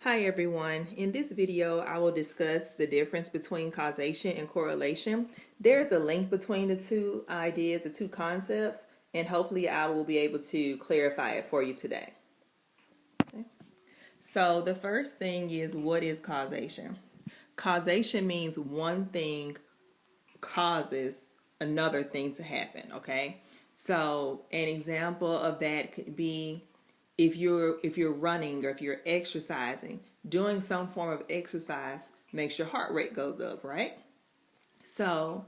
Hi everyone. In this video, I will discuss the difference between causation and correlation. There's a link between the two ideas, the two concepts, and hopefully I will be able to clarify it for you today. Okay. So the first thing is, what is causation? Causation means one thing causes another thing to happen, okay? So an example of that could be if you're running or if you're exercising, doing some form of exercise makes your heart rate go up, right? So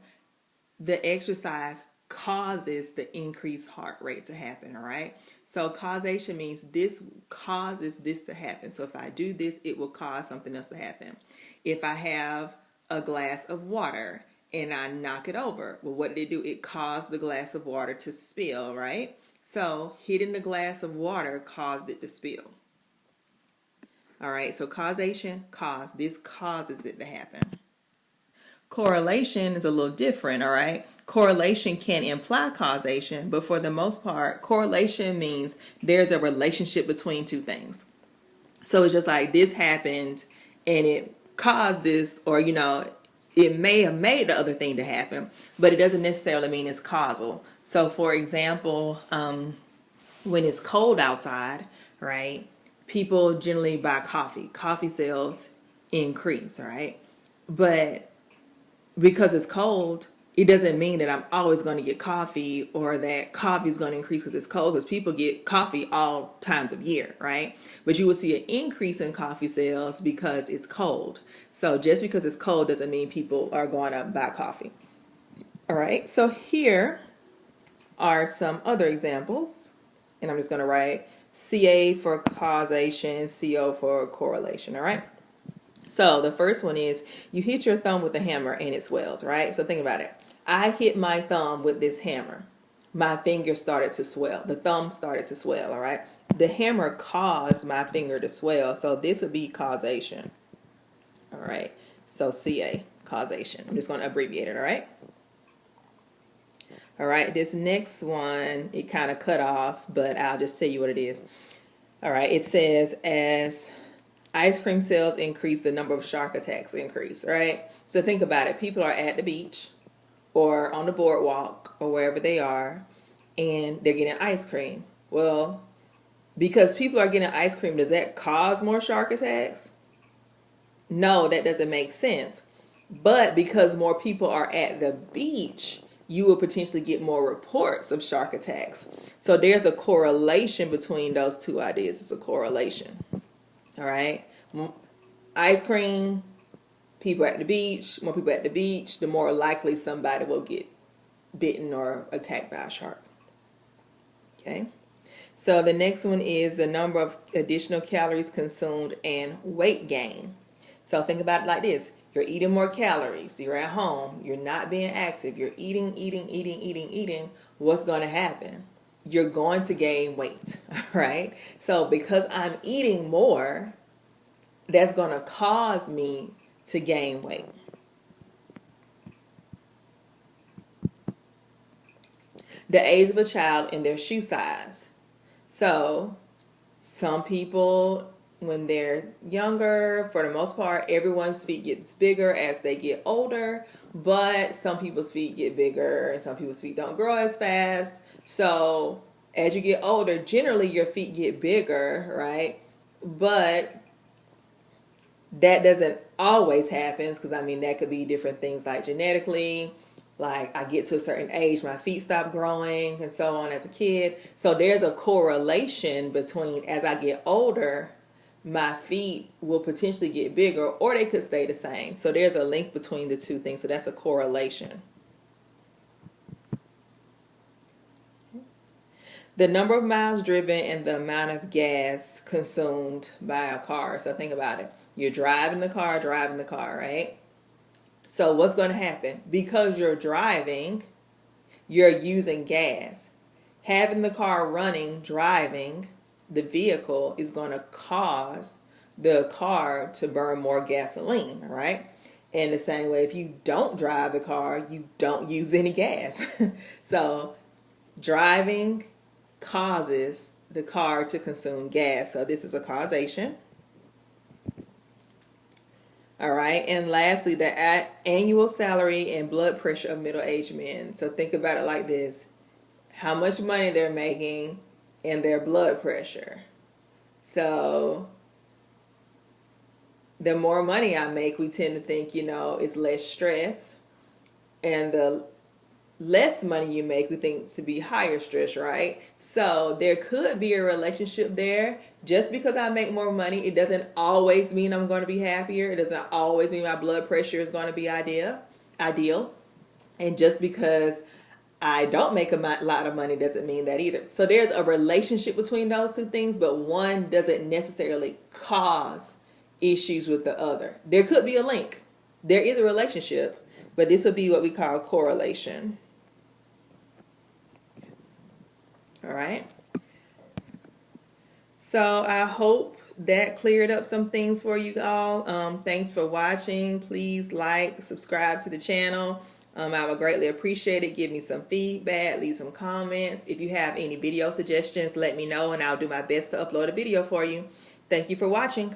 the exercise causes the increased heart rate to happen, all right? So causation means this causes this to happen. So if I do this, it will cause something else to happen. If I have a glass of water and I knock it over, well, what did it do? It caused the glass of water to spill, right? So hitting the glass of water caused it to spill. All right, so causation, cause. This causes it to happen. Correlation is a little different, all right? Correlation can imply causation, but for the most part, correlation means there's a relationship between two things. So it's just like this happened and it caused this, or, it may have made the other thing to happen, but it doesn't necessarily mean it's causal. So for example, when it's cold outside, right, people generally buy coffee. Coffee sales increase, right? But because it's cold, it doesn't mean that I'm always going to get coffee or that coffee is going to increase because it's cold, because people get coffee all times of year, right? But you will see an increase in coffee sales because it's cold. So just because it's cold doesn't mean people are going to buy coffee. All right, so here are some other examples, and I'm just going to write CA for causation, CO for correlation, all right? So the first one is you hit your thumb with a hammer and it swells, right? So think about it. I hit my thumb with this hammer. My finger started to swell. The thumb started to swell, all right? The hammer caused my finger to swell, so this would be causation. All right, so CA, causation. I'm just going to abbreviate it, all right? All right, this next one, it kind of cut off, but I'll just tell you what it is. All right, it says as ice cream sales increase, the number of shark attacks increase, right? So think about it. People are at the beach or on the boardwalk or wherever they are, and they're getting ice cream. Well, because people are getting ice cream, does that cause more shark attacks? No, that doesn't make sense. But because more people are at the beach, you will potentially get more reports of shark attacks. So there's a correlation between those two ideas. It's a correlation. All right, ice cream, people at the beach, more people at the beach, the more likely somebody will get bitten or attacked by a shark. Okay, so the next one is the number of additional calories consumed and weight gain. So think about it like this. You're eating more calories. You're at home. You're not being active. You're eating. What's going to happen? You're going to gain weight, right? So because I'm eating more, that's going to cause me to gain weight. The age of a child and their shoe size. So some people, when they're younger, for the most part, everyone's feet gets bigger as they get older, but some people's feet get bigger and some people's feet don't grow as fast. So as you get older, generally your feet get bigger, right? But that doesn't always happen, because that could be different things like genetically, like I get to a certain age, my feet stop growing and so on as a kid. So there's a correlation between as I get older, my feet will potentially get bigger or they could stay the same. So there's a link between the two things. So that's a correlation. The number of miles driven and the amount of gas consumed by a car. So think about it. You're driving the car, right? So what's going to happen? Because you're driving, you're using gas. Having the car running, driving, the vehicle is going to cause the car to burn more gasoline, right? In the same way, if you don't drive the car, you don't use any gas. So driving causes the car to consume gas. So this is a causation. All right. And lastly, the annual salary and blood pressure of middle-aged men. So think about it like this: how much money they're making and their blood pressure. So the more money I make, we tend to think, it's less stress. And the less money you make, we think to be higher stress, right? So there could be a relationship there. Just because I make more money, it doesn't always mean I'm going to be happier. It doesn't always mean my blood pressure is going to be ideal. And just because I don't make a lot of money doesn't mean that either. So there's a relationship between those two things, but one doesn't necessarily cause issues with the other. There could be a link. There is a relationship, but this would be what we call correlation. All right. So I hope that cleared up some things for you all. Thanks for watching. Please like, subscribe to the channel. I would greatly appreciate it. Give me some feedback, leave some comments. If you have any video suggestions, let me know and I'll do my best to upload a video for you. Thank you for watching.